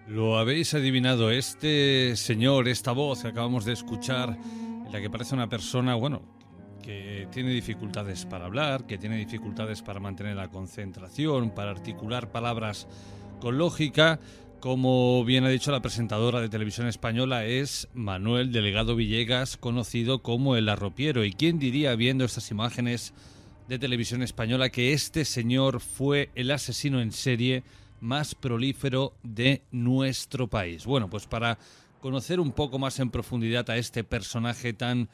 Lo habéis adivinado, este señor, esta voz que acabamos de escuchar, en la que parece una persona, bueno, que tiene dificultades para hablar, que tiene dificultades para mantener la concentración, para articular palabras con lógica, como bien ha dicho la presentadora de Televisión Española, es Manuel Delgado Villegas, conocido como el Arropiero. ¿Y quién diría, viendo estas imágenes de Televisión Española, que este señor fue el asesino en serie más prolífero de nuestro país? Bueno, pues para conocer un poco más en profundidad a este personaje tan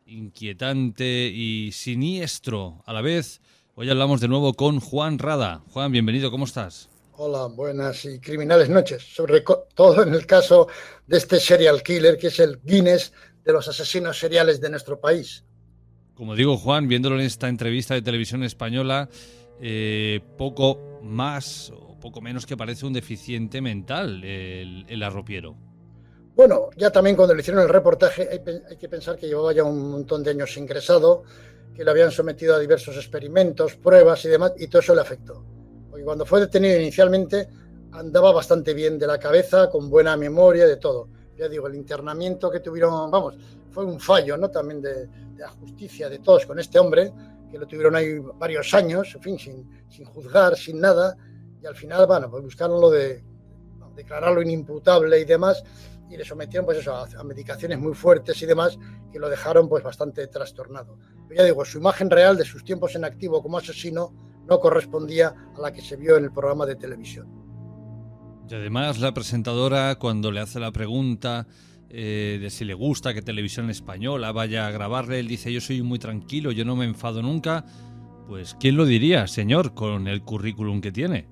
inquietante y siniestro a la vez, hoy hablamos de nuevo con Juan Rada. Juan, bienvenido, ¿cómo estás? Hola, buenas y criminales noches. Sobre todo en el caso de este serial killer, que es el Guinness de los asesinos seriales de nuestro país. Como digo, Juan, viéndolo en esta entrevista de Televisión Española, poco más o poco menos que parece un deficiente mental el arropiero. Bueno, ya también cuando le hicieron el reportaje hay que pensar que llevaba ya un montón de años ingresado, que le habían sometido a diversos experimentos, pruebas y demás, y todo eso le afectó. Porque cuando fue detenido inicialmente andaba bastante bien de la cabeza, con buena memoria, de todo. Ya digo, el internamiento que tuvieron, vamos, fue un fallo, ¿no? También de la justicia de todos con este hombre, que lo tuvieron ahí varios años, en fin, sin juzgar, sin nada, y al final, bueno, pues buscaron lo de declararlo inimputable y demás, y le sometieron pues eso, a medicaciones muy fuertes y demás, que lo dejaron pues bastante trastornado. Pero ya digo, su imagen real de sus tiempos en activo como asesino no correspondía a la que se vio en el programa de televisión. Y además la presentadora, cuando le hace la pregunta de si le gusta que Televisión Española vaya a grabarle, él dice: yo soy muy tranquilo, yo no me enfado nunca. Pues ¿quién lo diría, señor, con el currículum que tiene?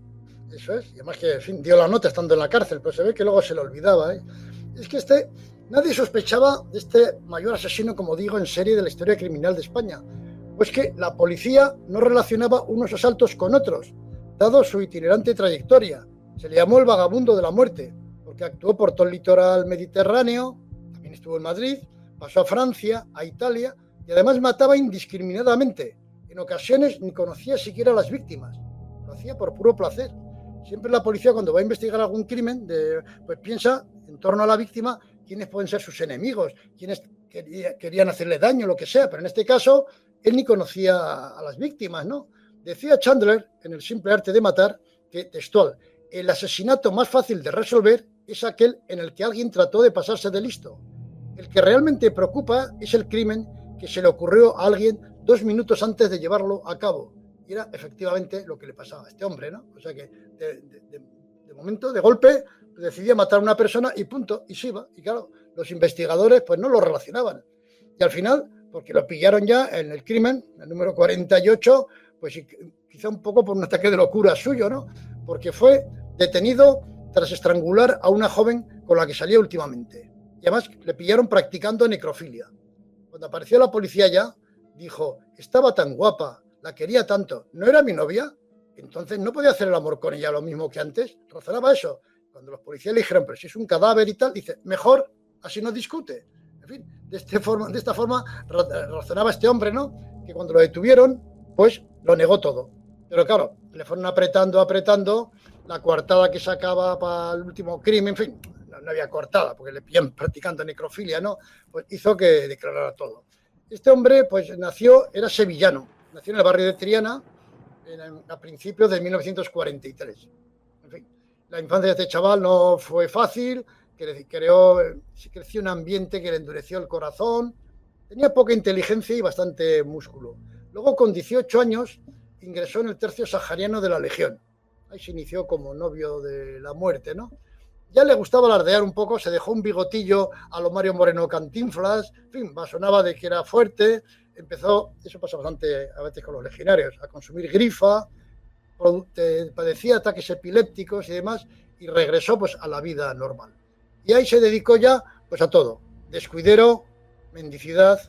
Eso es, y además que en fin, dio la nota estando en la cárcel, pero se ve que luego se le olvidaba, ¿eh? Es que nadie sospechaba de este mayor asesino, como digo, en serie de la historia criminal de España. Pues que la policía no relacionaba unos asaltos con otros, dado su itinerante trayectoria. Se le llamó el vagabundo de la muerte, porque actuó por todo el litoral mediterráneo, también estuvo en Madrid, pasó a Francia, a Italia, y además mataba indiscriminadamente. En ocasiones ni conocía siquiera a las víctimas, lo hacía por puro placer. Siempre la policía, cuando va a investigar algún crimen, pues piensa en torno a la víctima quiénes pueden ser sus enemigos, quiénes querían hacerle daño, lo que sea, pero en este caso él ni conocía a las víctimas, ¿no? Decía Chandler en El simple arte de matar, que textual: el asesinato más fácil de resolver es aquel en el que alguien trató de pasarse de listo. El que realmente preocupa es el crimen que se le ocurrió a alguien 2 minutos antes de llevarlo a cabo. Y era efectivamente lo que le pasaba a este hombre, ¿no? O sea que de momento, de golpe, decidía matar a una persona y punto, y se iba. Y claro, los investigadores pues no lo relacionaban. Y al final, porque lo pillaron ya en el crimen, el número 48, pues quizá un poco por un ataque de locura suyo, ¿no? Porque fue detenido tras estrangular a una joven con la que salía últimamente. Y además le pillaron practicando necrofilia. Cuando apareció la policía ya, dijo: estaba tan guapa, la quería tanto, ¿no era mi novia? Entonces no podía hacer el amor con ella lo mismo que antes. Razonaba eso. Cuando los policías le dijeron: pero si es un cadáver y tal, dice: mejor, así no discute. En fin, de esta forma razonaba este hombre, ¿no? Que cuando lo detuvieron, pues lo negó todo. Pero claro, le fueron apretando, la coartada que sacaba para el último crimen, en fin, no había coartada, porque le pillan practicando necrofilia, ¿no? Pues hizo que declarara todo. Este hombre, pues era sevillano, nació en el barrio de Triana a principios de 1943. En fin, la infancia de este chaval no fue fácil, creció un ambiente que le endureció el corazón, tenía poca inteligencia y bastante músculo. Luego, con 18 años, ingresó en el tercio sahariano de la Legión. Ahí se inició como novio de la muerte, ¿no? Ya le gustaba alardear un poco, se dejó un bigotillo a lo Mario Moreno Cantinflas, en fin, sonaba de que era fuerte, empezó, eso pasa bastante a veces con los legionarios, a consumir grifa, padecía ataques epilépticos y demás, y regresó pues a la vida normal. Y ahí se dedicó ya pues a todo: descuidero, mendicidad,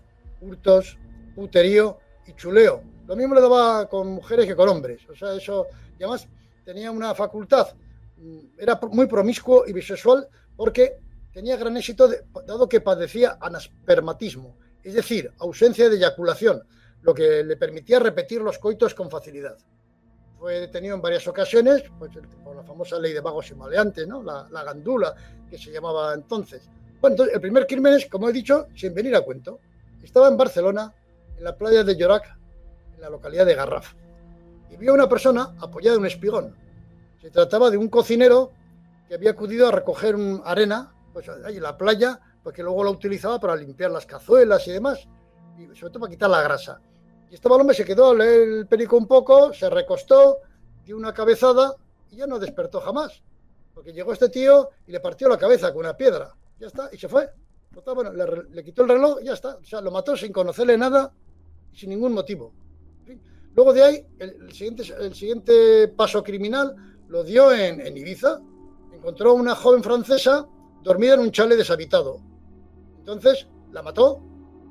hurtos, puterío y chuleo. Lo mismo le daba con mujeres que con hombres, o sea, eso, y además tenía una facultad, era muy promiscuo y bisexual, porque tenía gran éxito dado que padecía anaspermatismo, es decir, ausencia de eyaculación, lo que le permitía repetir los coitos con facilidad. fue detenido en varias ocasiones, pues por la famosa ley de vagos y maleantes, ¿no? La gandula, que se llamaba entonces. Bueno, entonces el primer crimen es, como he dicho, sin venir a cuento. Estaba en Barcelona, en la playa de Llorac, en la localidad de Garraf, y vio a una persona apoyada en un espigón. Se trataba de un cocinero que había acudido a recoger arena, pues ahí en la playa, porque luego la utilizaba para limpiar las cazuelas y demás, y sobre todo para quitar la grasa. Y este hombre se quedó a leer el perico un poco, se recostó, dio una cabezada y ya no despertó jamás. Porque llegó este tío y le partió la cabeza con una piedra. Ya está, y se fue. Total, bueno, le quitó el reloj y ya está. O sea, lo mató sin conocerle nada y sin ningún motivo. En fin. Luego de ahí, el siguiente paso criminal lo dio en Ibiza. Encontró a una joven francesa dormida en un chalet deshabitado. Entonces la mató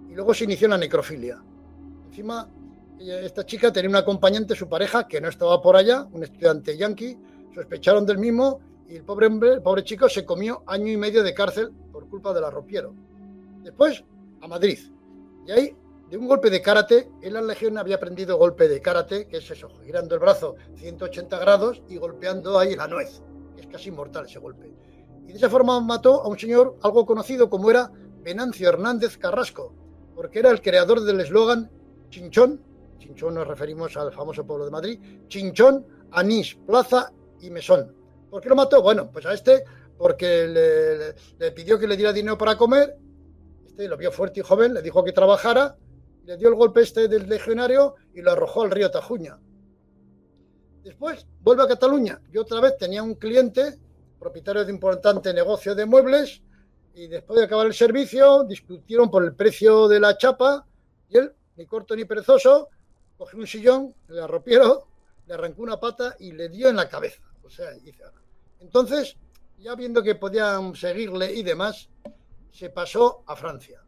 y luego se inició en la necrofilia. Encima, esta chica tenía un acompañante, su pareja, que no estaba por allá, un estudiante yanqui. Sospecharon del mismo y el pobre chico se comió 1 año y medio de cárcel por culpa del arropiero. Después, a Madrid. Y ahí, de un golpe de karate, en la Legión había aprendido golpe de karate, que es eso, girando el brazo 180 grados y golpeando ahí la nuez. Es casi mortal ese golpe. Y de esa forma mató a un señor algo conocido como era Venancio Hernández Carrasco, porque era el creador del eslogan Chinchón nos referimos al famoso pueblo de Madrid, Chinchón, Anís, Plaza y Mesón. ¿Por qué lo mató? Bueno, pues a este porque le pidió que le diera dinero para comer, este lo vio fuerte y joven, le dijo que trabajara, le dio el golpe del legionario y lo arrojó al río Tajuña. Después vuelve a Cataluña y otra vez tenía un cliente, propietario de un importante negocio de muebles, y después de acabar el servicio discutieron por el precio de la chapa y él, ni corto ni perezoso, cogió un sillón, le arropiero, le arrancó una pata y le dio en la cabeza. O sea, entonces, ya viendo que podían seguirle y demás, se pasó a Francia.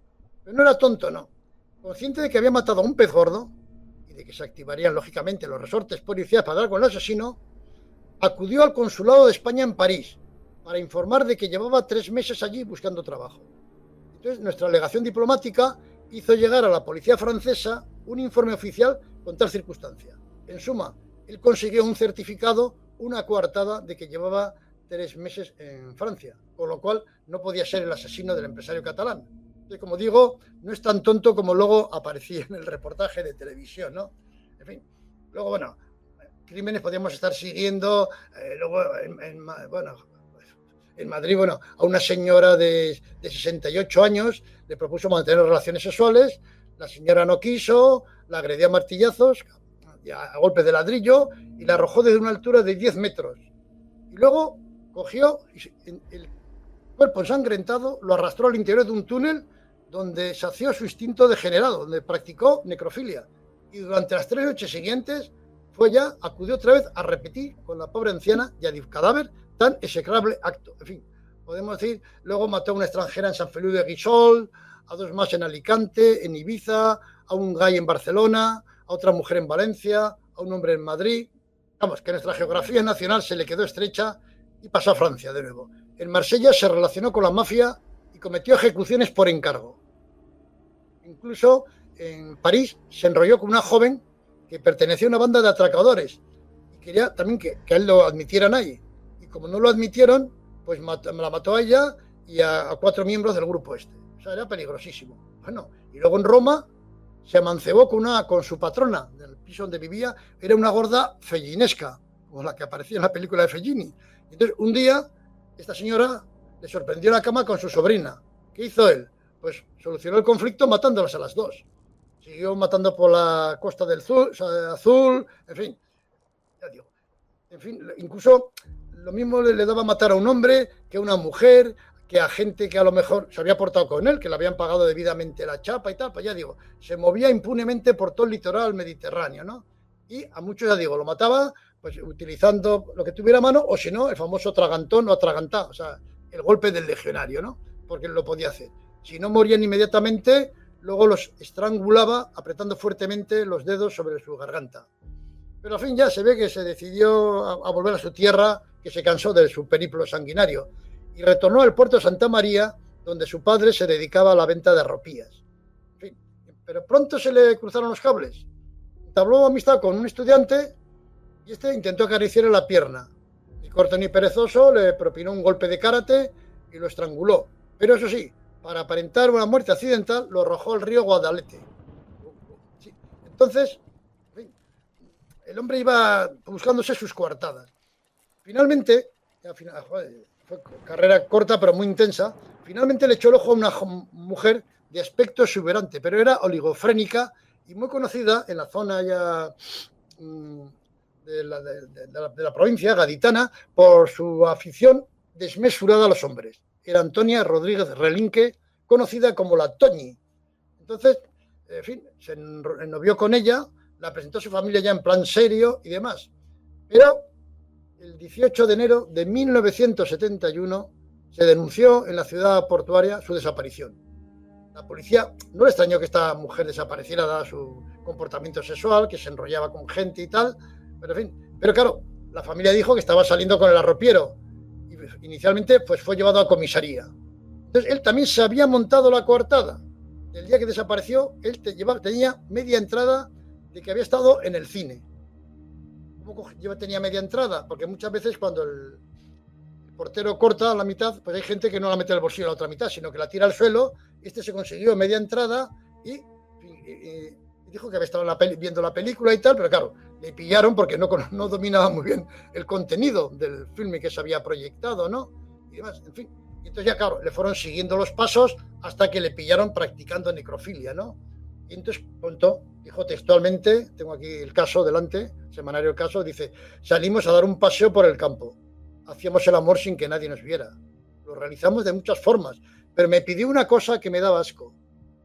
Pero no era tonto, no. Consciente de que había matado a un pez gordo y de que se activarían, lógicamente, los resortes policiales para dar con el asesino, acudió al consulado de España en París para informar de que llevaba 3 meses allí buscando trabajo. Entonces, nuestra legación diplomática hizo llegar a la policía francesa un informe oficial con tal circunstancia. En suma, él consiguió un certificado, una coartada de que llevaba 3 meses en Francia, con lo cual no podía ser el asesino del empresario catalán. Entonces, como digo, no es tan tonto como luego aparecía en el reportaje de televisión, ¿no? En fin, luego, bueno, crímenes podríamos estar siguiendo, luego, en Madrid, bueno, a una señora de 68 años le propuso mantener relaciones sexuales, la señora no quiso, la agredió a martillazos, a golpes de ladrillo, y la arrojó desde una altura de 10 metros. Y luego cogió el cuerpo ensangrentado, lo arrastró al interior de un túnel donde sació su instinto degenerado, donde practicó necrofilia. Y durante las 3 noches siguientes acudió otra vez a repetir con la pobre anciana y al cadáver tan execrable acto. En fin, podemos decir, luego mató a una extranjera en San Feliu de Guíxols, a 2 más en Alicante, en Ibiza, a un gay en Barcelona, a otra mujer en Valencia, a un hombre en Madrid. Vamos, que nuestra geografía nacional se le quedó estrecha y pasó a Francia de nuevo. En Marsella se relacionó con la mafia y cometió ejecuciones por encargo. Incluso en París se enrolló con una joven que pertenecía a una banda de atracadores y quería también que a él lo admitieran ahí. Y como no lo admitieron, pues la mató a ella y a 4 miembros del grupo este. O sea, era peligrosísimo. Bueno, y luego en Roma se amancebó con su patrona del piso donde vivía. Era una gorda fellinesca, como la que aparecía en la película de Fellini. Entonces, un día, esta señora le sorprendió en la cama con su sobrina. ¿Qué hizo él? Pues solucionó el conflicto matándolas a las 2. Siguió matando por la Costa del Azul, en fin. Ya digo. En fin, incluso lo mismo le daba matar a un hombre que a una mujer, que a gente que a lo mejor se había portado con él, que le habían pagado debidamente la chapa y tal, pues ya digo, se movía impunemente por todo el litoral mediterráneo, ¿no? Y a muchos, ya digo, lo mataba pues utilizando lo que tuviera a mano, o si no, el famoso tragantón o atragantá, o sea, el golpe del legionario, ¿no? Porque él lo podía hacer. Si no morían inmediatamente, luego los estrangulaba apretando fuertemente los dedos sobre su garganta. Pero al fin ya se ve que se decidió a volver a su tierra, que se cansó de su periplo sanguinario, y retornó al puerto de Santa María, donde su padre se dedicaba a la venta de arropías. En fin, pero pronto se le cruzaron los cables. Entabló amistad con un estudiante y este intentó acariciarle la pierna. Ni corto ni perezoso le propinó un golpe de karate y lo estranguló. Pero eso sí, para aparentar una muerte accidental, lo arrojó al río Guadalete. Sí. Entonces, en fin, el hombre iba buscándose sus coartadas. Finalmente, joder, fue carrera corta pero muy intensa, finalmente le echó el ojo a una mujer de aspecto exuberante, pero era oligofrénica y muy conocida en la zona ya de la provincia gaditana por su afición desmesurada a los hombres. Era Antonia Rodríguez Relinque, conocida como la Toñi. Entonces, en fin, se ennovió con ella, la presentó a su familia ya en plan serio y demás. Pero el 18 de enero de 1971 se denunció en la ciudad portuaria su desaparición. La policía no le extrañó que esta mujer desapareciera dado su comportamiento sexual, que se enrollaba con gente y tal, pero en fin. Pero claro, la familia dijo que estaba saliendo con el arropiero y inicialmente pues fue llevado a comisaría. Entonces él también se había montado la coartada. El día que desapareció, él tenía media entrada de que había estado en el cine. ¿Cómo tenía media entrada? Porque muchas veces cuando el portero corta la mitad, pues hay gente que no la mete al bolsillo a la otra mitad, sino que la tira al suelo. Este se consiguió media entrada y dijo que había estado viendo la película y tal, pero claro, le pillaron porque no dominaba muy bien el contenido del filme que se había proyectado, ¿no? Y demás, en fin. Y entonces ya, claro, le fueron siguiendo los pasos hasta que le pillaron practicando necrofilia, ¿no? Y entonces contó, dijo textualmente, tengo aquí el caso delante, semanario El Caso, dice: salimos a dar un paseo por el campo. Hacíamos el amor sin que nadie nos viera. Lo realizamos de muchas formas, pero me pidió una cosa que me daba asco.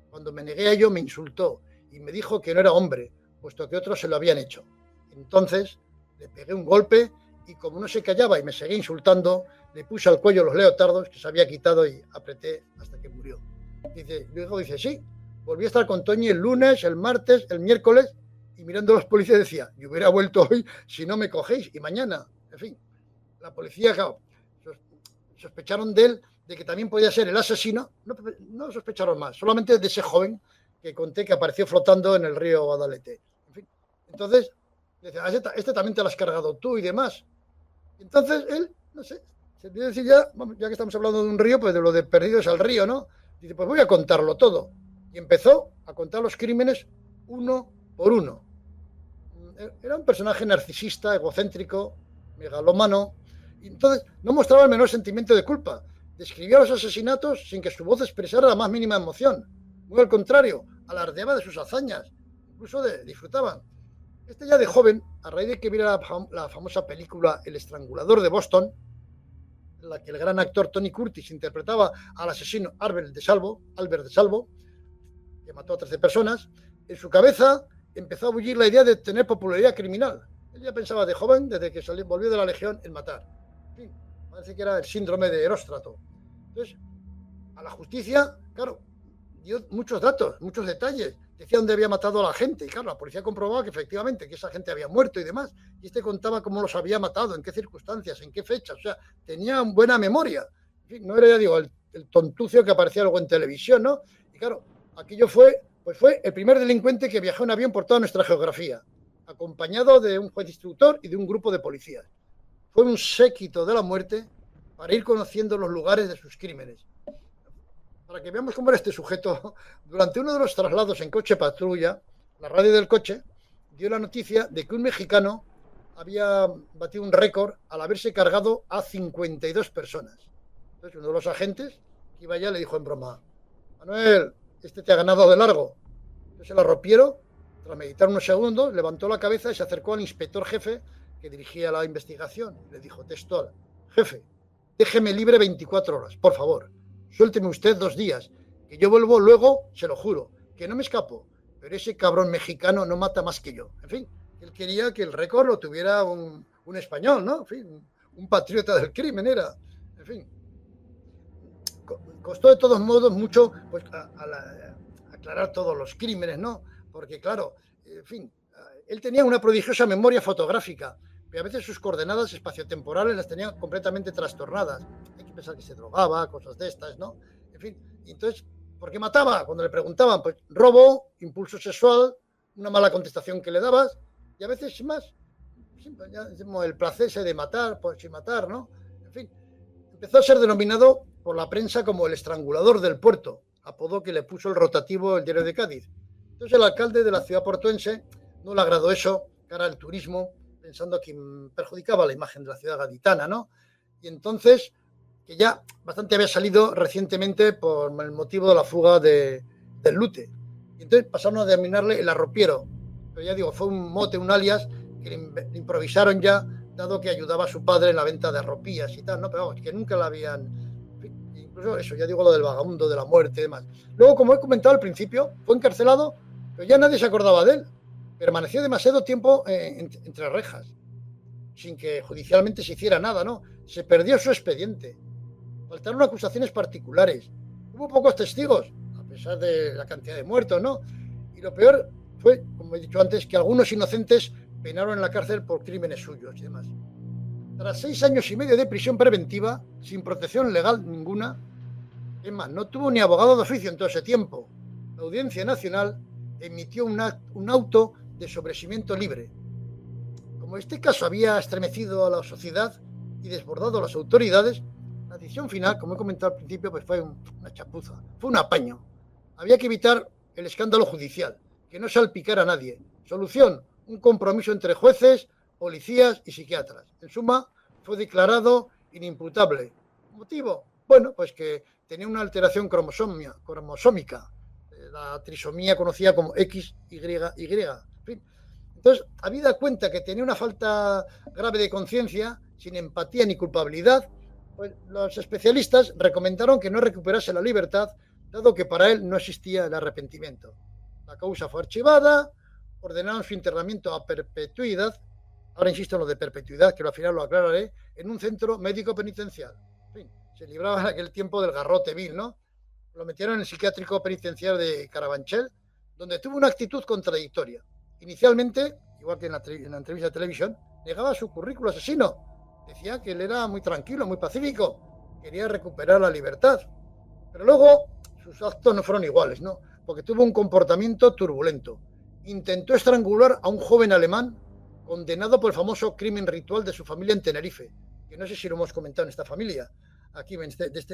Cuando me negué a ello me insultó y me dijo que no era hombre, puesto que otros se lo habían hecho. Entonces le pegué un golpe y como no se callaba y me seguía insultando, le puse al cuello los leotardos que se había quitado y apreté hasta que murió. Luego dice, sí, volví a estar con Toñi el lunes, el martes, el miércoles, y mirando a los policías decía, yo hubiera vuelto hoy si no me cogéis, y mañana, en fin. La policía, claro, sospecharon de él, de que también podía ser el asesino, no sospecharon más, solamente de ese joven que conté que apareció flotando en el río Guadalete. En fin, entonces, decía, este también te lo has cargado tú y demás. Entonces, él, no sé, se puede decir ya que estamos hablando de un río, pues de lo de perdidos al río, ¿no? Dice, pues voy a contarlo todo. Y empezó a contar los crímenes uno por uno. Era un personaje narcisista, egocéntrico, megalómano, y entonces no mostraba el menor sentimiento de culpa. Describía los asesinatos sin que su voz expresara la más mínima emoción. Muy al contrario, alardeaba de sus hazañas, incluso disfrutaba. Este ya de joven, a raíz de que viera la famosa película El Estrangulador de Boston, en la que el gran actor Tony Curtis interpretaba al asesino Albert de Salvo, que mató a 13 personas, en su cabeza empezó a bullir la idea de tener popularidad criminal. Él ya pensaba de joven, desde que volvió de la Legión, en matar. En fin, parece que era el síndrome de Heróstrato. Entonces, a la justicia, claro, dio muchos datos, muchos detalles. Decía dónde había matado a la gente. Y claro, la policía comprobaba que efectivamente que esa gente había muerto y demás. Y este contaba cómo los había matado, en qué circunstancias, en qué fechas. O sea, tenía buena memoria. En fin, no era, ya digo, el tontucio que aparecía luego en televisión, ¿no? Y claro, aquello fue el primer delincuente que viajó en avión por toda nuestra geografía, acompañado de un juez instructor y de un grupo de policías. Fue un séquito de la muerte para ir conociendo los lugares de sus crímenes. Para que veamos cómo era este sujeto, durante uno de los traslados en coche patrulla, la radio del coche dio la noticia de que un mexicano había batido un récord al haberse cargado a 52 personas. Entonces uno de los agentes que iba allá le dijo en broma, Manuel, este te ha ganado de largo. Entonces el arropiero, tras meditar unos segundos, levantó la cabeza y se acercó al inspector jefe que dirigía la investigación. Le dijo textual, jefe, déjeme libre 24 horas, por favor. Suélteme usted 2 días, que yo vuelvo luego, se lo juro, que no me escapo. Pero ese cabrón mexicano no mata más que yo. En fin, él quería que el récord lo tuviera un español, ¿no? En fin, un patriota del crimen era. En fin, costó de todos modos mucho pues, aclarar todos los crímenes, ¿no? Porque claro, en fin, él tenía una prodigiosa memoria fotográfica, pero a veces sus coordenadas espaciotemporales las tenía completamente trastornadas. Hay que pensar que se drogaba, cosas de estas, ¿no? En fin, y entonces, ¿por qué mataba? Cuando le preguntaban, pues robo, impulso sexual, una mala contestación que le dabas, y a veces más, ya, como el placer ese de matar, por sin matar, ¿no? En fin, empezó a ser denominado por la prensa como el estrangulador del puerto, apodo que le puso el rotativo el Diario de Cádiz. Entonces el alcalde de la ciudad portuense no le agradó eso, cara al turismo, pensando que perjudicaba la imagen de la ciudad gaditana, ¿no? Y entonces, que ya bastante había salido recientemente por el motivo de la fuga del Lute. Y entonces pasaron a denominarle el arropiero. Pero ya digo, fue un mote, un alias que le improvisaron ya, dado que ayudaba a su padre en la venta de arropías y tal, ¿no? Pero vamos, que nunca la habían... Incluso eso, ya digo lo del vagabundo, de la muerte y demás. Luego, como he comentado al principio, fue encarcelado, pero ya nadie se acordaba de él. Permaneció demasiado tiempo entre rejas, sin que judicialmente se hiciera nada, ¿no? Se perdió su expediente. Faltaron acusaciones particulares. Hubo pocos testigos, a pesar de la cantidad de muertos, ¿no? Y lo peor fue, como he dicho antes, que algunos inocentes penaron en la cárcel por crímenes suyos y demás. Tras 6 años y medio de prisión preventiva, sin protección legal ninguna, es más, no tuvo ni abogado de oficio en todo ese tiempo. La Audiencia Nacional emitió un auto de sobreseimiento libre. Como este caso había estremecido a la sociedad y desbordado a las autoridades, la decisión final, como he comentado al principio, pues fue una chapuza, fue un apaño. Había que evitar el escándalo judicial, que no salpicara a nadie. Solución, un compromiso entre jueces, policías y psiquiatras. En suma, fue declarado inimputable. ¿Motivo? Bueno, pues que tenía una alteración cromosómica, la trisomía conocida como XYY. En fin. Entonces, habida cuenta que tenía una falta grave de conciencia, sin empatía ni culpabilidad, pues los especialistas recomendaron que no recuperase la libertad, dado que para él no existía el arrepentimiento. La causa fue archivada, ordenaron su internamiento a perpetuidad, ahora insisto en lo de perpetuidad, que al final lo aclararé, en un centro médico penitencial. En fin, se libraba en aquel tiempo del garrote vil, ¿no? Lo metieron en el psiquiátrico penitenciario de Carabanchel, donde tuvo una actitud contradictoria. Inicialmente, igual que en la entrevista de televisión, negaba su currículo asesino. Decía que él era muy tranquilo, muy pacífico, quería recuperar la libertad. Pero luego sus actos no fueron iguales, ¿no? Porque tuvo un comportamiento turbulento. Intentó estrangular a un joven alemán condenado por el famoso crimen ritual de su familia en Tenerife, que no sé si lo hemos comentado en esta familia, aquí de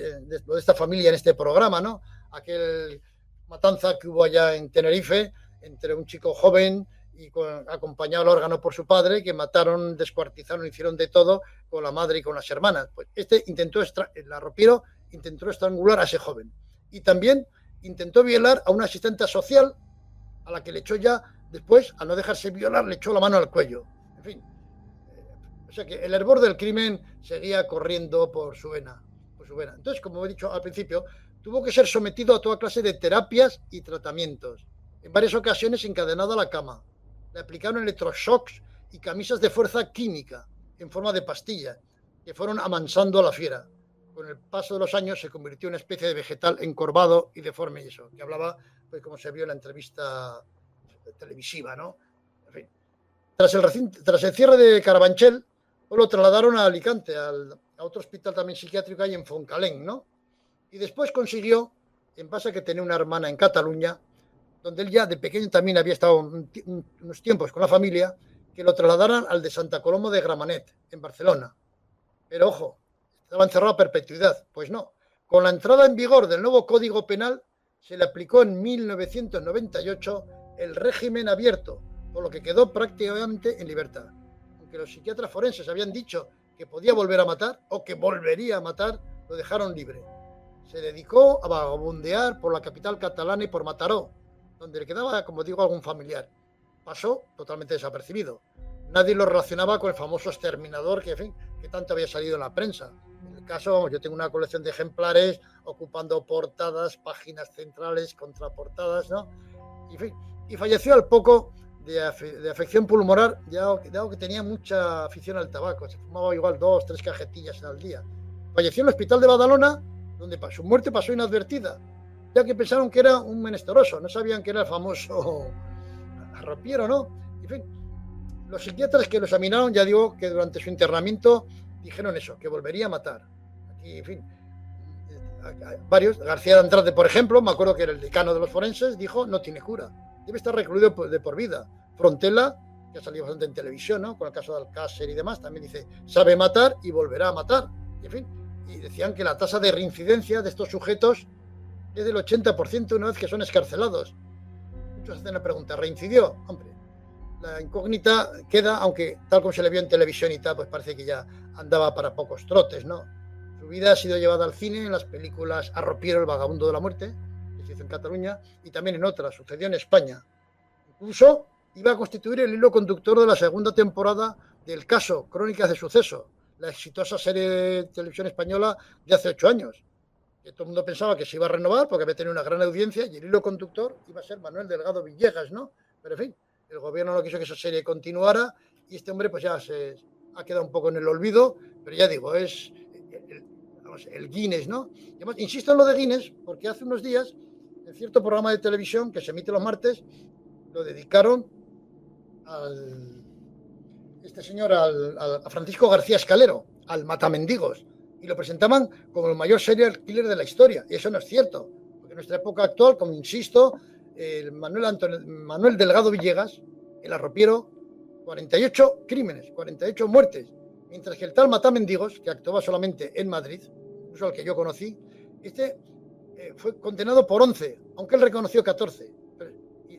esta familia en este programa, ¿no? Aquel matanza que hubo allá en Tenerife entre un chico joven y acompañado al órgano por su padre, que mataron, descuartizaron, hicieron de todo con la madre y con las hermanas. Pues el arropiero intentó estrangular a ese joven. Y también intentó violar a una asistente social a la que le echó ya, después, al no dejarse violar, le echó la mano al cuello. En fin. O sea que el hervor del crimen seguía corriendo por su vena. Entonces, como he dicho al principio, tuvo que ser sometido a toda clase de terapias y tratamientos. En varias ocasiones encadenado a la cama. Le aplicaron electroshocks y camisas de fuerza química en forma de pastillas que fueron amansando a la fiera. Con el paso de los años se convirtió en una especie de vegetal encorvado y deforme, y eso, que hablaba, pues como se vio en la entrevista televisiva, ¿no? En fin. Tras el cierre de Carabanchel, pues lo trasladaron a Alicante, a otro hospital también psiquiátrico ahí en Foncalén, ¿no? Y después consiguió, en base a que tenía una hermana en Cataluña, donde él ya de pequeño también había estado unos tiempos con la familia, que lo trasladaran al de Santa Coloma de Gramenet, en Barcelona. Pero ojo, estaba encerrado a perpetuidad. Pues no. Con la entrada en vigor del nuevo Código Penal, se le aplicó en 1998 el régimen abierto, por lo que quedó prácticamente en libertad. Aunque los psiquiatras forenses habían dicho que podía volver a matar o que volvería a matar, lo dejaron libre. Se dedicó a vagabundear por la capital catalana y por Mataró, donde le quedaba, como digo, algún familiar. Pasó totalmente desapercibido. Nadie lo relacionaba con el famoso exterminador que tanto había salido en la prensa. En el caso, yo tengo una colección de ejemplares ocupando portadas, páginas centrales, contraportadas, ¿no? Y falleció al poco de afección pulmonar, dado que tenía mucha afición al tabaco. Se fumaba igual 2 o 3 cajetillas al día. Falleció en el hospital de Badalona, donde su muerte pasó inadvertida, ya que pensaron que era un menesteroso, no sabían que era el famoso arropiero, ¿no? En fin, los psiquiatras que lo examinaron, ya digo que durante su internamiento dijeron eso, que volvería a matar. Aquí, en fin, varios, García de Andrade, por ejemplo, me acuerdo que era el decano de los forenses, dijo, no tiene cura, debe estar recluido de por vida. Frontela, que ha salido bastante en televisión, ¿no? Con el caso de Alcácer y demás, también dice, sabe matar y volverá a matar. Y, en fin, y decían que la tasa de reincidencia de estos sujetos es del 80% una vez que son escarcelados. Muchos hacen la pregunta, ¿reincidió? Hombre, la incógnita queda, aunque tal como se le vio en televisión y tal, pues parece que ya andaba para pocos trotes, ¿no? Su vida ha sido llevada al cine en las películas Arropiero, el vagabundo de la muerte, que se hizo en Cataluña, y también en otras, sucedió en España. Incluso iba a constituir el hilo conductor de la segunda temporada del Caso, Crónicas de Suceso, la exitosa serie de televisión española de hace 8 años. Que todo el mundo pensaba que se iba a renovar porque había tenido una gran audiencia y el hilo conductor iba a ser Manuel Delgado Villegas, ¿no? Pero en fin, el gobierno no quiso que esa serie continuara y este hombre pues ya se ha quedado un poco en el olvido, pero ya digo, es el Guinness, ¿no? Y además, insisto en lo de Guinness porque hace unos días, en cierto programa de televisión que se emite los martes, lo dedicaron a Francisco García Escalero, al Matamendigos, y lo presentaban como el mayor serial killer de la historia, y eso no es cierto, porque en nuestra época actual, como insisto, Manuel Delgado Villegas, el arropiero, 48 crímenes, 48 muertes, mientras que el tal Matamendigos, que actuaba solamente en Madrid, incluso al que yo conocí, fue condenado por 11, aunque él reconoció 14. Pero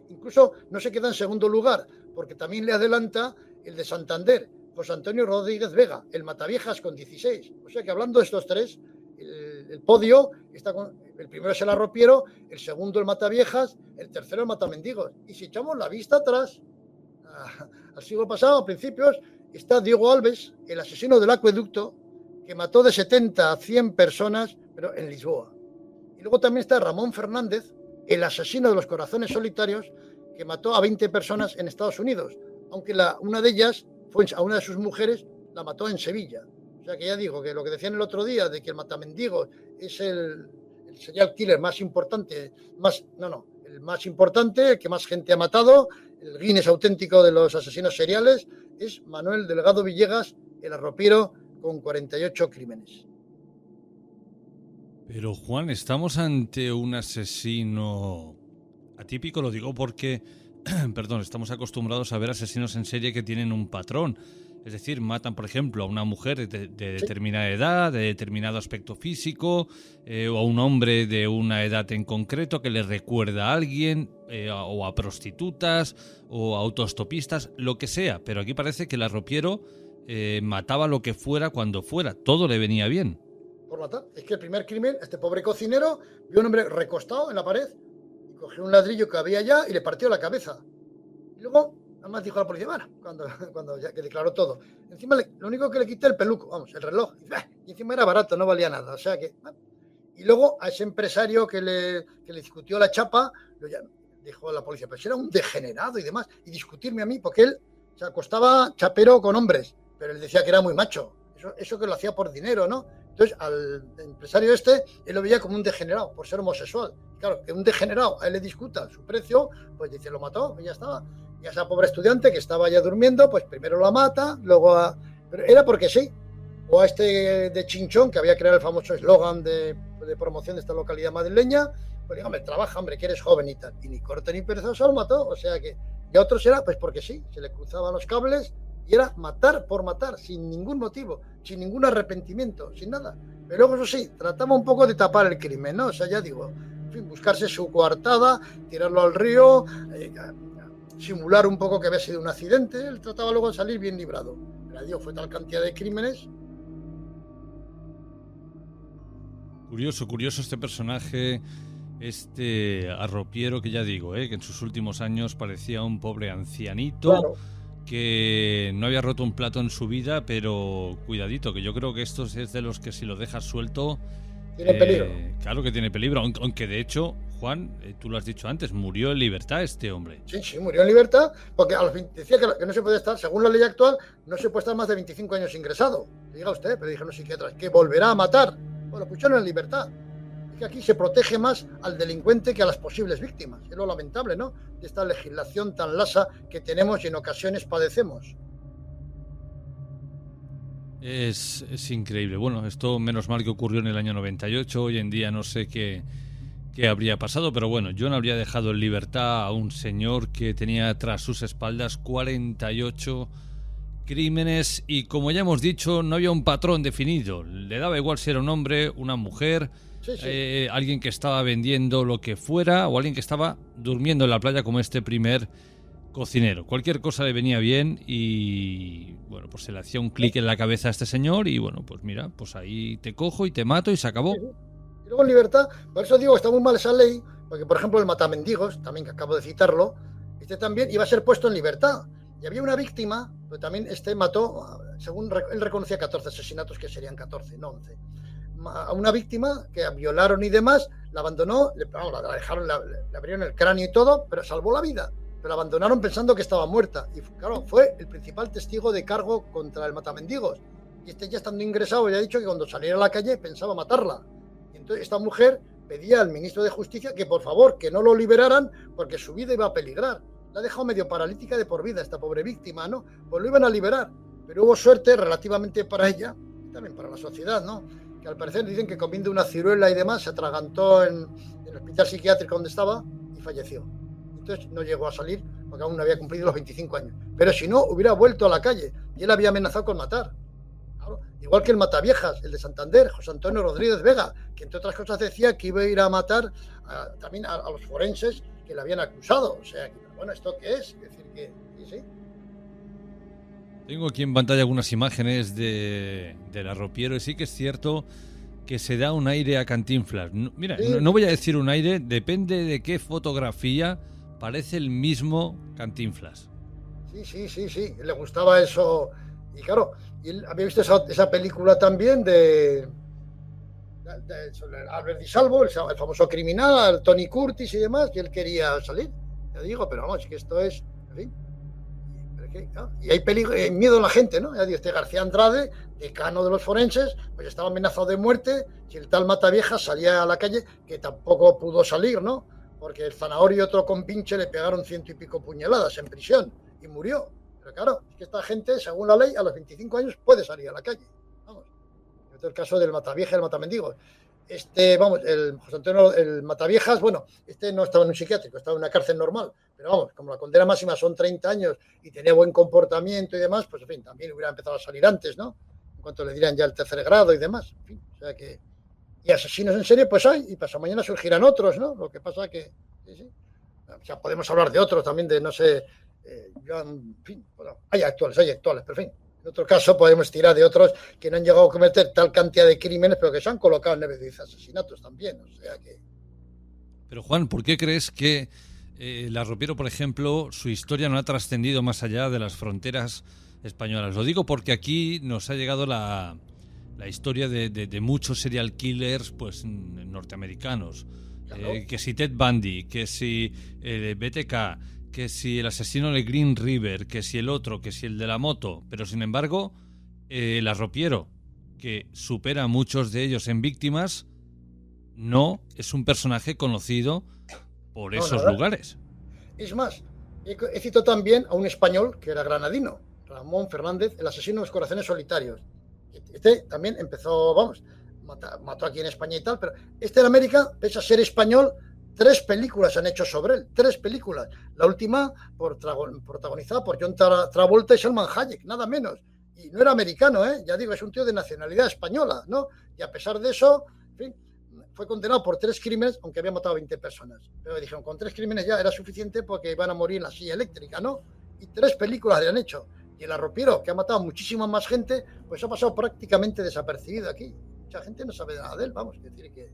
incluso no se queda en segundo lugar, porque también le adelanta el de Santander, José Antonio Rodríguez Vega, el Mataviejas con 16. O sea que hablando de estos tres, el podio está con, el primero es el arropiero, el segundo el Mataviejas, el tercero el Matamendigos. Y si echamos la vista atrás, al siglo pasado, a principios, está Diego Alves, el asesino del acueducto, que mató de 70 a 100 personas, pero en Lisboa. Y luego también está Ramón Fernández, el asesino de los corazones solitarios, que mató a 20 personas en Estados Unidos, aunque una de ellas a una de sus mujeres la mató en Sevilla. O sea que ya digo que lo que decían el otro día de que el Matamendigos es el serial killer más importante, el más importante, el que más gente ha matado, el Guinness auténtico de los asesinos seriales, es Manuel Delgado Villegas, el arropiero, con 48 crímenes. Pero Juan, estamos ante un asesino atípico, lo digo porque perdón, estamos acostumbrados a ver asesinos en serie que tienen un patrón. Es decir, matan, por ejemplo, a una mujer de determinada edad, de determinado aspecto físico, o a un hombre de una edad en concreto que le recuerda a alguien, o a prostitutas, o a autostopistas, lo que sea. Pero aquí parece que el arropiero mataba lo que fuera cuando fuera. Todo le venía bien. Por matar. Es que el primer crimen, este pobre cocinero vio a un hombre recostado en la pared, cogió un ladrillo que había allá y le partió la cabeza. Y luego, nada más dijo a la policía, bueno, cuando ya que declaró todo. Encima, lo único que le quité el peluco, vamos, el reloj. Y encima era barato, no valía nada. O sea que. Y luego a ese empresario que le discutió la chapa, dijo a la policía, pero si era un degenerado y demás. Y discutirme a mí, porque él se acostaba chapero con hombres, pero él decía que era muy macho. Eso que lo hacía por dinero, ¿no? Entonces, al empresario él lo veía como un degenerado, por ser homosexual. Claro, que un degenerado a él le discuta su precio, pues dice, lo mató, y ya estaba. Y a esa pobre estudiante que estaba ya durmiendo, pues primero la mata, luego Pero era porque sí. O a este de Chinchón, que había creado el famoso eslogan de promoción de esta localidad madrileña, pues digo, hombre, trabaja, hombre, que eres joven y tal. Y ni corto ni perezoso lo mató. O sea que, y a otros era, pues porque sí, se le cruzaban los cables y era matar por matar, sin ningún motivo, sin ningún arrepentimiento, sin nada. Pero luego, eso sí, trataba un poco de tapar el crimen, ¿no? O sea, ya digo, en fin, buscarse su coartada, tirarlo al río, simular un poco que había sido un accidente. Él trataba luego de salir bien librado. Pero Dios, fue tal cantidad de crímenes. Curioso este personaje, este arropiero que ya digo, que en sus últimos años parecía un pobre ancianito. Claro. Que no había roto un plato en su vida, pero cuidadito, que yo creo que esto es de los que si lo dejas suelto... Tiene peligro. Claro que tiene peligro, aunque de hecho, Juan, tú lo has dicho antes, murió en libertad este hombre. Sí, murió en libertad, porque al fin decía que no se puede estar, según la ley actual, no se puede estar más de 25 años ingresado. Diga usted, pero dijeron los psiquiatras, que volverá a matar. Bueno, lo pusieron en libertad. Que aquí se protege más al delincuente que a las posibles víctimas. Es lo lamentable, ¿no? De esta legislación tan lasa que tenemos y en ocasiones padecemos. Es increíble. Bueno, esto menos mal que ocurrió en el año 98. Hoy en día no sé qué qué habría pasado, pero bueno, yo no habría dejado en libertad a un señor que tenía tras sus espaldas 48 crímenes y, como ya hemos dicho, no había un patrón definido. Le daba igual si era un hombre, una mujer, Sí, sí. alguien que estaba vendiendo lo que fuera o alguien que estaba durmiendo en la playa como este primer cocinero. Cualquier cosa le venía bien y, bueno, pues se le hacía un clic en la cabeza a este señor y, bueno, pues mira, pues ahí te cojo y te mato y se Sí, acabó. sí. Y luego en libertad, por eso digo, está muy mal esa ley, porque por ejemplo el matamendigos, también que acabo de citarlo, este también iba a ser puesto en libertad. Y había una víctima, pero también este mató, según él reconocía 14 asesinatos, que serían 14, no 11. A una víctima que violaron y demás, la abandonó, vamos, la dejaron, le abrieron el cráneo y todo, pero salvó la vida. Pero la abandonaron pensando que estaba muerta. Y claro, fue el principal testigo de cargo contra el matamendigos. Y este, ya estando ingresado, ya ha dicho que cuando saliera a la calle pensaba matarla. Y entonces esta mujer pedía al ministro de Justicia que por favor que no lo liberaran porque su vida iba a peligrar. La ha dejado medio paralítica de por vida esta pobre víctima, ¿no? Pues lo iban a liberar, pero hubo suerte relativamente para ella y también para la sociedad, ¿no? Que al parecer dicen que comiendo una ciruela y demás se atragantó en el hospital psiquiátrico donde estaba y falleció. Entonces no llegó a salir porque aún no había cumplido los 25 años. Pero si no, hubiera vuelto a la calle y él había amenazado con matar. Claro. Igual que el Mataviejas, el de Santander, José Antonio Rodríguez Vega, que entre otras cosas decía que iba a ir a matar también a los forenses que le habían acusado. O sea, bueno, ¿esto qué es? Es decir, que sí, sí. Tengo aquí en pantalla algunas imágenes del arropiero y sí que es cierto que se da un aire a Cantinflas. Mira, Sí, no voy a decir un aire, depende de qué fotografía, parece el mismo Cantinflas. sí, sí, sí, sí. Le gustaba eso. Y claro, y él había visto esa película también sobre Albert Di Salvo, el famoso criminal, Tony Curtis y demás, y él quería salir. Ya digo, pero vamos, que esto es, en fin. ¿No? Y hay peligro, hay miedo en la gente, ¿no? Ya digo, este García Andrade, decano de los forenses, pues estaba amenazado de muerte si el tal Mataviejas salía a la calle, que tampoco pudo salir, ¿no? Porque el Zanahorio y otro compinche le pegaron 100 y pico puñaladas en prisión y murió. Pero claro, es que esta gente, según la ley, a los 25 años puede salir a la calle. Vamos. Este es el caso del Matavieja y el Matamendigo. Vamos, el José Antonio, el Mataviejas, bueno, este no estaba en un psiquiátrico, estaba en una cárcel normal, pero vamos, como la condena máxima son 30 años y tenía buen comportamiento y demás, pues en fin, también hubiera empezado a salir antes, ¿no? En cuanto le dieran ya el tercer grado y demás, en fin, o sea que... Y asesinos en serie, pues hay, y pasado mañana surgirán otros, ¿no? Lo que pasa que, sí, sí. O sea, podemos hablar de otros también, de, no sé, en fin, bueno, hay actuales, pero en fin. En otro caso, podemos tirar de otros que no han llegado a cometer tal cantidad de crímenes, pero que se han colocado en 9 asesinatos también. O sea que. Pero Juan, ¿por qué crees que el arropiero, por ejemplo, su historia no ha trascendido más allá de las fronteras españolas? Lo digo porque aquí nos ha llegado la historia de muchos serial killers pues norteamericanos. Claro. Que si Ted Bundy, que si BTK, que si el asesino de Green River, que si el otro, que si el de la moto. Pero sin embargo, el arropiero, que supera a muchos de ellos en víctimas, no es un personaje conocido por No, esos nada. lugares. Es más, he citado también a un español que era granadino, Ramón Fernández, el asesino de los corazones solitarios. Este también empezó, vamos, mató aquí en España y tal, pero este en América, pese a ser español, 3 películas han hecho sobre él, 3 películas. La última protagonizada por John Travolta y Salman Hayek, nada menos. Y no era americano, ¿eh? Ya digo, es un tío de nacionalidad española, ¿no? Y a pesar de eso, en fin, fue condenado por 3 crímenes, aunque había matado a 20 personas. Pero dijeron, con 3 crímenes ya era suficiente porque iban a morir en la silla eléctrica, ¿no? Y 3 películas le han hecho. Y el arropiero, que ha matado a muchísima más gente, pues ha pasado prácticamente desapercibido aquí. Mucha gente no sabe nada de él, vamos, es decir, que es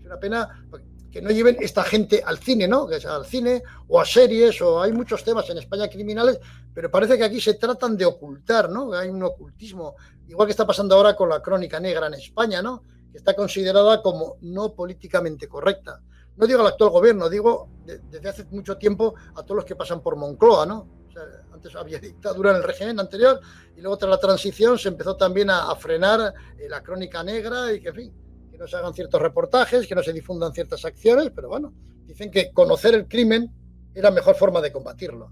una pena que no lleven esta gente al cine, ¿no? Que sea al cine o a series, o hay muchos temas en España criminales, pero parece que aquí se tratan de ocultar, ¿no? Hay un ocultismo, igual que está pasando ahora con la crónica negra en España, ¿no? Que está considerada como no políticamente correcta. No digo al actual gobierno, digo desde hace mucho tiempo a todos los que pasan por Moncloa, ¿no? O sea, antes había dictadura en el régimen anterior y luego tras la transición se empezó también a frenar la crónica negra y que, en fin, que no se hagan ciertos reportajes, que no se difundan ciertas acciones, pero bueno, dicen que conocer el crimen es la mejor forma de combatirlo.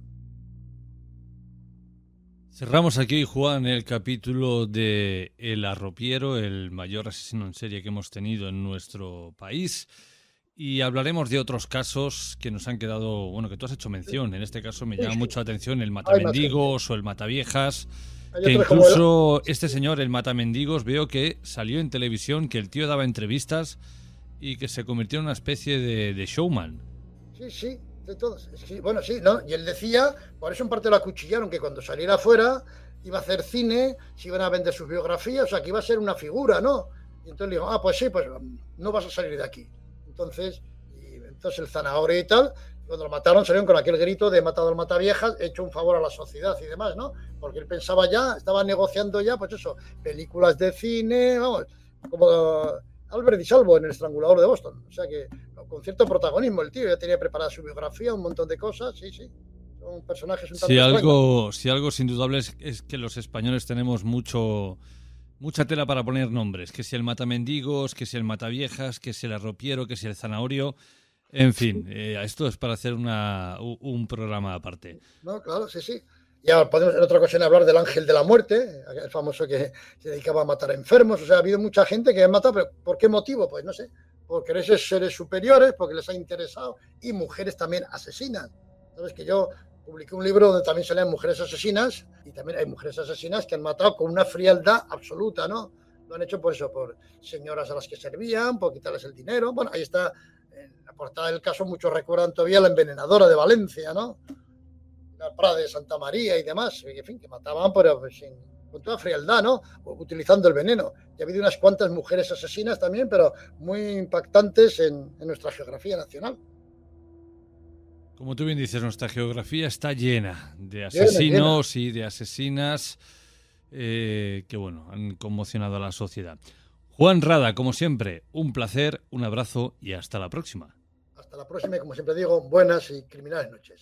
Cerramos aquí, Juan, el capítulo de El Arropiero, el mayor asesino en serie que hemos tenido en nuestro país. Y hablaremos de otros casos que nos han quedado, bueno, que tú has hecho mención. En este caso me Sí, llama sí, mucho la atención el hay más gente. matamendigos o el mataviejas, Hay que otros como el... incluso este señor, el matamendigos, veo que salió en televisión, que el tío daba entrevistas y que se convirtió en una especie de showman. Sí, sí, de todos. Sí, bueno, sí, ¿no? Y él decía, por eso en parte lo acuchillaron, que cuando saliera afuera iba a hacer cine, se iban a vender sus biografías, o sea, que iba a ser una figura, ¿no? Y entonces le digo, pues sí, pues no vas a salir de aquí. Entonces el zanahoria y tal, cuando lo mataron salieron con aquel grito de matado al mataviejas, he hecho un favor a la sociedad y demás, ¿no? Porque él pensaba ya, estaba negociando ya, pues eso, películas de cine, vamos, como Albert Di Salvo en El Estrangulador de Boston. O sea que con cierto protagonismo el tío ya tenía preparada su biografía, un montón de cosas, sí, sí. Son personajes un tanto extraños. Si algo es indudable es que los españoles tenemos mucha tela para poner nombres. Que si el matamendigos, que si el mataviejas, que si el arropiero, que si el zanahorio. En fin, esto es para hacer un programa aparte. No, claro, sí, sí. Ya podemos en otra ocasión hablar del ángel de la muerte, el famoso que se dedicaba a matar enfermos. O sea, ha habido mucha gente que ha matado, pero ¿por qué motivo? Pues no sé, por querer ser seres superiores, porque les ha interesado, y mujeres también asesinas. Sabes que yo publiqué un libro donde también salían mujeres asesinas, y también hay mujeres asesinas que han matado con una frialdad absoluta, ¿no? Lo han hecho por eso, por señoras a las que servían, por quitarles el dinero. Bueno, ahí está, en la portada del caso, muchos recuerdan todavía la envenenadora de Valencia, ¿no? La Prada de Santa María y demás, en fin, que mataban pero con toda frialdad, ¿no? Utilizando el veneno. Y ha habido unas cuantas mujeres asesinas también, pero muy impactantes en nuestra geografía nacional. Como tú bien dices, nuestra geografía está llena de Llena, llena. asesinos y de asesinas que, bueno, han conmocionado a la sociedad. Juan Rada, como siempre, un placer, un abrazo y hasta la próxima. Hasta la próxima y como siempre digo, buenas y criminales noches.